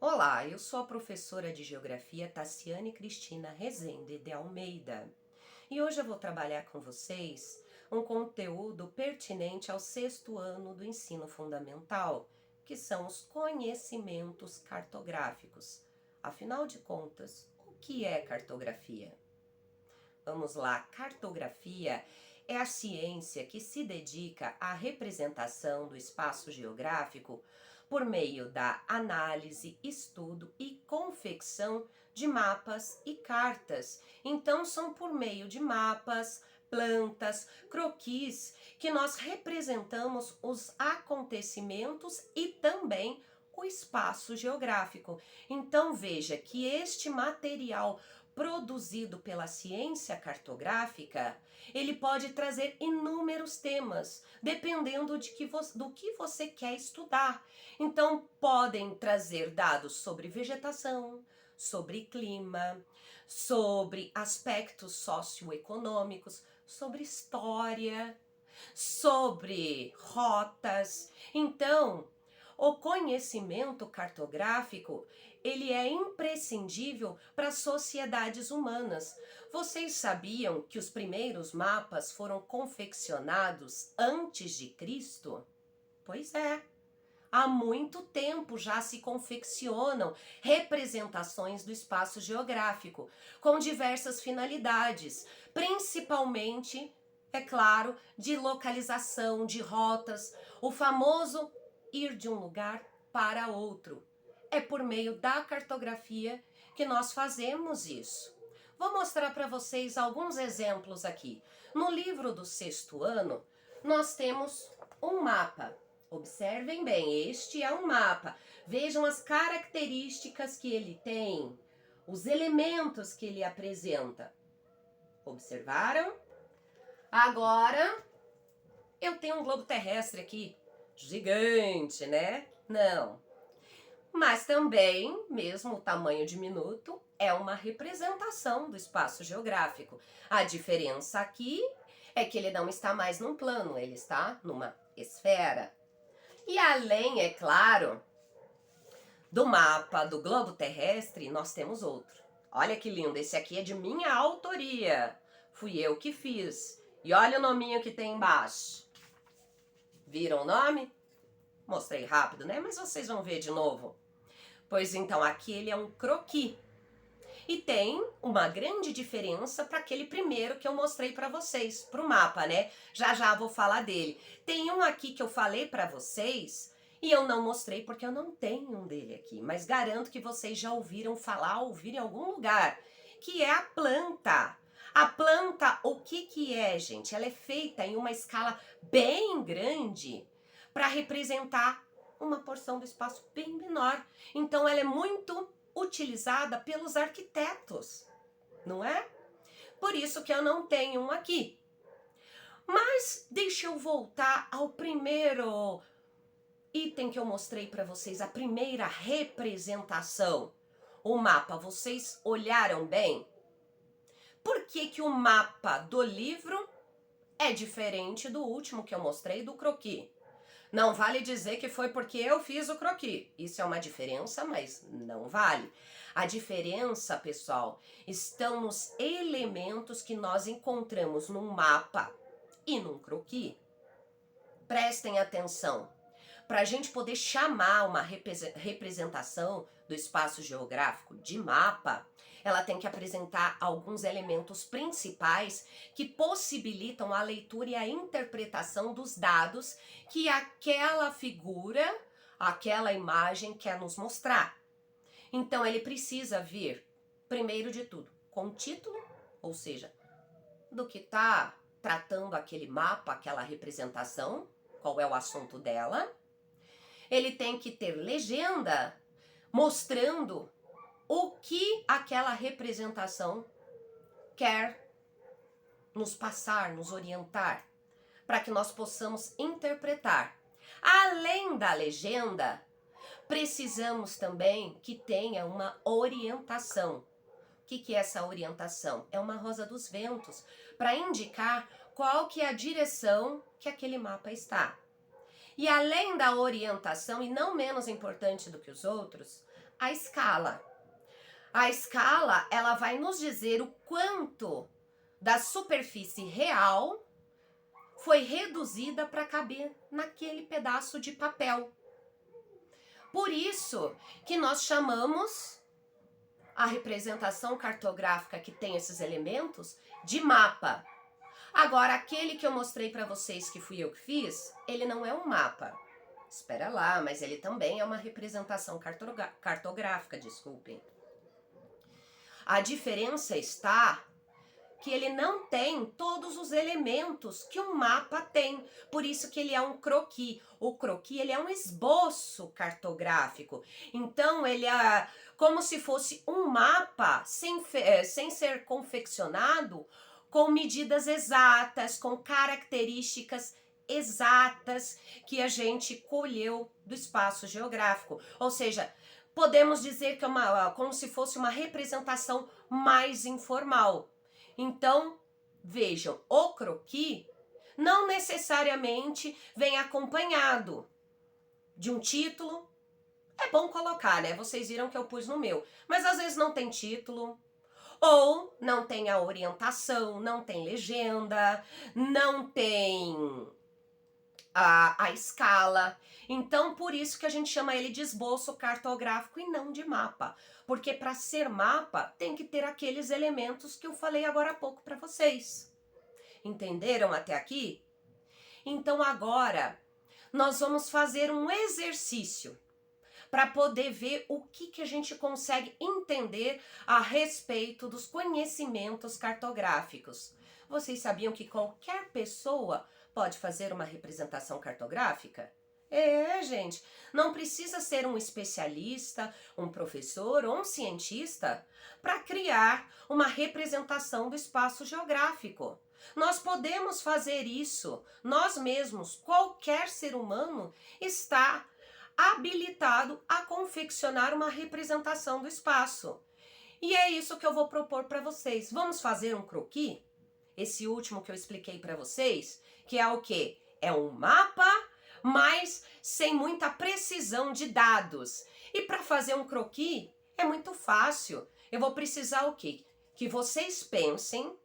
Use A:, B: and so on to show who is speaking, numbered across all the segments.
A: Olá, eu sou a professora de Geografia Tassiane Cristina Rezende de Almeida e hoje eu vou trabalhar com vocês um conteúdo pertinente ao sexto ano do ensino fundamental, que são os conhecimentos cartográficos. Afinal de contas, o que é cartografia? Vamos lá, cartografia é a ciência que se dedica à representação do espaço geográfico por meio da análise, estudo e confecção de mapas e cartas. Então, são por meio de mapas, plantas, croquis que nós representamos os acontecimentos e também o espaço geográfico. Então, veja que este material produzido pela ciência cartográfica, ele pode trazer inúmeros temas, dependendo do que você quer estudar. Então, podem trazer dados sobre vegetação, sobre clima, sobre aspectos socioeconômicos, sobre história, sobre rotas. Então, o conhecimento cartográfico, ele é imprescindível para as sociedades humanas. Vocês sabiam que os primeiros mapas foram confeccionados antes de Cristo? Pois é. Há muito tempo já se confeccionam representações do espaço geográfico, com diversas finalidades, principalmente, é claro, de localização, de rotas, o famoso ir de um lugar para outro. É por meio da cartografia que nós fazemos isso. Vou mostrar para vocês alguns exemplos aqui. No livro do sexto ano, nós temos um mapa. Observem bem, este é um mapa. Vejam as características que ele tem, os elementos que ele apresenta. Observaram? Agora, eu tenho um globo terrestre aqui, gigante, né? Não. Mas também, mesmo o tamanho diminuto, é uma representação do espaço geográfico. A diferença aqui é que ele não está mais num plano, ele está numa esfera. E além, é claro, do mapa do globo terrestre, nós temos outro. Olha que lindo, esse aqui é de minha autoria. Fui eu que fiz. E olha o nominho que tem embaixo. Viram o nome? Mostrei rápido, né? Mas vocês vão ver de novo. Pois então, aqui ele é um croquis. E tem uma grande diferença para aquele primeiro que eu mostrei para vocês, para o mapa, né? Já já vou falar dele. Tem um aqui que eu falei para vocês e eu não mostrei porque eu não tenho um dele aqui, mas garanto que vocês já ouviram falar, ouviram em algum lugar, que é a planta. A planta, o que é, gente? Ela é feita em uma escala bem grande para representar uma porção do espaço bem menor. Então, ela é muito utilizada pelos arquitetos, não é? Por isso que eu não tenho um aqui. Mas deixa eu voltar ao primeiro item que eu mostrei para vocês, a primeira representação. O mapa, vocês olharam bem? Por que que o mapa do livro é diferente do último que eu mostrei, do croquis? Não vale dizer que foi porque eu fiz o croquis. Isso é uma diferença, mas não vale. A diferença, pessoal, estão nos elementos que nós encontramos num mapa e num croquis. Prestem atenção. Para a gente poder chamar uma representação do espaço geográfico de mapa, ela tem que apresentar alguns elementos principais que possibilitam a leitura e a interpretação dos dados que aquela figura, aquela imagem quer nos mostrar. Então, ele precisa vir, primeiro de tudo, com título, ou seja, do que está tratando aquele mapa, aquela representação, qual é o assunto dela. Ele tem que ter legenda mostrando o que aquela representação quer nos passar, nos orientar, para que nós possamos interpretar. Além da legenda, precisamos também que tenha uma orientação. O que é essa orientação? É uma rosa dos ventos, para indicar qual que é a direção que aquele mapa está. E além da orientação, e não menos importante do que os outros, a escala. A escala, ela vai nos dizer o quanto da superfície real foi reduzida para caber naquele pedaço de papel. Por isso que nós chamamos a representação cartográfica que tem esses elementos de mapa. Agora, aquele que eu mostrei para vocês que fui eu que fiz, ele não é um mapa. Espera lá, mas ele também é uma representação cartográfica, desculpem. A diferença está que ele não tem todos os elementos que um mapa tem. Por isso que ele é um croquis. O croquis, ele é um esboço cartográfico. Então, ele é como se fosse um mapa sem ser confeccionado com medidas exatas, com características exatas que a gente colheu do espaço geográfico. Ou seja, podemos dizer que é como se fosse uma representação mais informal. Então, vejam, o croquis não necessariamente vem acompanhado de um título. É bom colocar, né? Vocês viram que eu pus no meu. Mas às vezes não tem título, ou não tem a orientação, não tem legenda, não tem a escala. Então, por isso que a gente chama ele de esboço cartográfico e não de mapa. Porque para ser mapa, tem que ter aqueles elementos que eu falei agora há pouco para vocês. Entenderam até aqui? Então, agora, nós vamos fazer um exercício para poder ver o que a gente consegue entender a respeito dos conhecimentos cartográficos. Vocês sabiam que qualquer pessoa pode fazer uma representação cartográfica? Gente, não precisa ser um especialista, um professor ou um cientista para criar uma representação do espaço geográfico. Nós podemos fazer isso, nós mesmos, qualquer ser humano está habilitado a confeccionar uma representação do espaço. E é isso que eu vou propor para vocês. Vamos fazer um croquis? Esse último que eu expliquei para vocês, que é o quê? É um mapa, mas sem muita precisão de dados. E para fazer um croquis é muito fácil. Eu vou precisar o quê? Que vocês pensem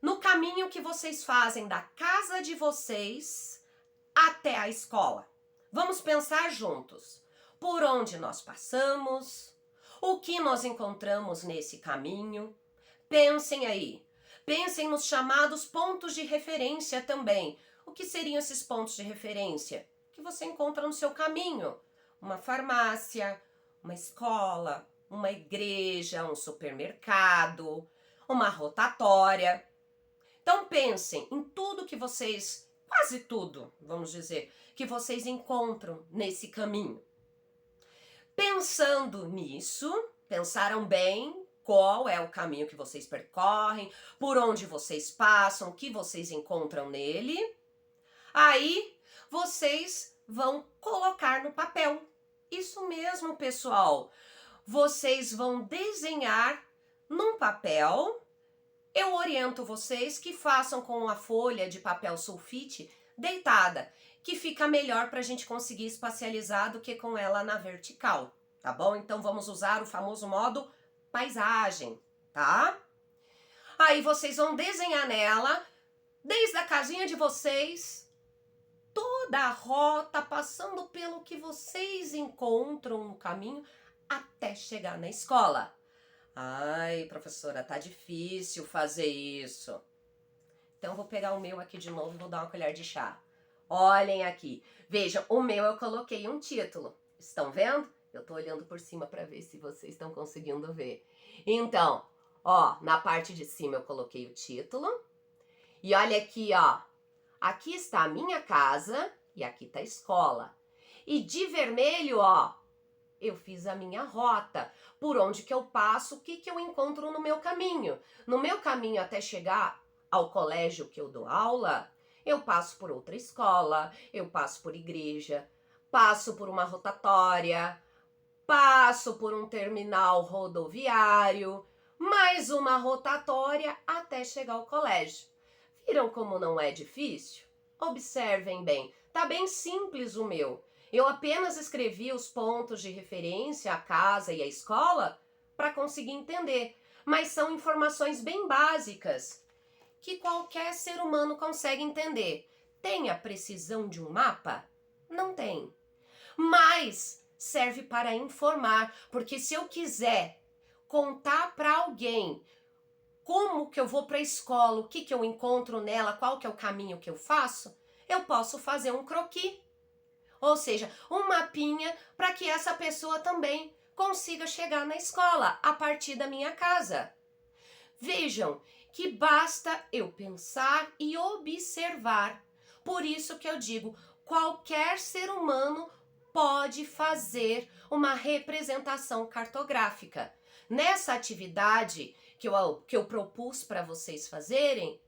A: no caminho que vocês fazem da casa de vocês até a escola. Vamos pensar juntos. Por onde nós passamos? O que nós encontramos nesse caminho? Pensem aí. Pensem nos chamados pontos de referência também. O que seriam esses pontos de referência? Que você encontra no seu caminho. Uma farmácia, uma escola, uma igreja, um supermercado, uma rotatória. Então pensem em tudo que vocês, quase tudo, vamos dizer, que vocês encontram nesse caminho. Pensando nisso, pensaram bem qual é o caminho que vocês percorrem, por onde vocês passam, o que vocês encontram nele. Aí vocês vão colocar no papel. Isso mesmo, pessoal. Vocês vão desenhar num papel. Eu oriento vocês que façam com a folha de papel sulfite deitada, que fica melhor para a gente conseguir espacializar do que com ela na vertical, tá bom? Então vamos usar o famoso modo paisagem, tá? Aí vocês vão desenhar nela, desde a casinha de vocês, toda a rota, passando pelo que vocês encontram no caminho até chegar na escola. Ai, professora, tá difícil fazer isso. Então, vou pegar o meu aqui de novo e vou dar uma colher de chá. Olhem aqui. Vejam, o meu eu coloquei um título. Estão vendo? Eu tô olhando por cima para ver se vocês estão conseguindo ver. Então, ó, na parte de cima eu coloquei o título. E olha aqui, ó. Aqui está a minha casa e aqui tá a escola. E de vermelho, ó, eu fiz a minha rota. Por onde que eu passo, o que eu encontro no meu caminho. No meu caminho até chegar ao colégio que eu dou aula, eu passo por outra escola, eu passo por igreja, passo por uma rotatória, passo por um terminal rodoviário, mais uma rotatória até chegar ao colégio. Viram como não é difícil? Observem bem, Tá bem simples o meu. Eu apenas escrevi os pontos de referência, a casa e a escola, para conseguir entender. Mas são informações bem básicas que qualquer ser humano consegue entender. Tem a precisão de um mapa? Não tem. Mas serve para informar, porque se eu quiser contar para alguém como que eu vou para a escola, o que que eu encontro nela, qual que é o caminho que eu faço, eu posso fazer um croquis, ou seja, um mapinha para que essa pessoa também consiga chegar na escola a partir da minha casa. Vejam que basta eu pensar e observar. Por isso que eu digo, qualquer ser humano pode fazer uma representação cartográfica. Nessa atividade que eu propus para vocês fazerem,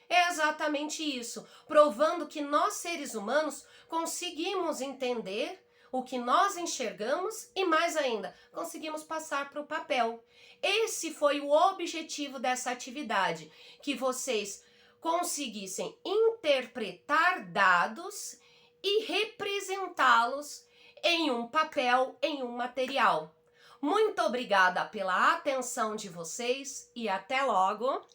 A: é exatamente isso, provando que nós seres humanos conseguimos entender o que nós enxergamos e mais ainda, conseguimos passar para o papel. Esse foi o objetivo dessa atividade, que vocês conseguissem interpretar dados e representá-los em um papel, em um material. Muito obrigada pela atenção de vocês e até logo!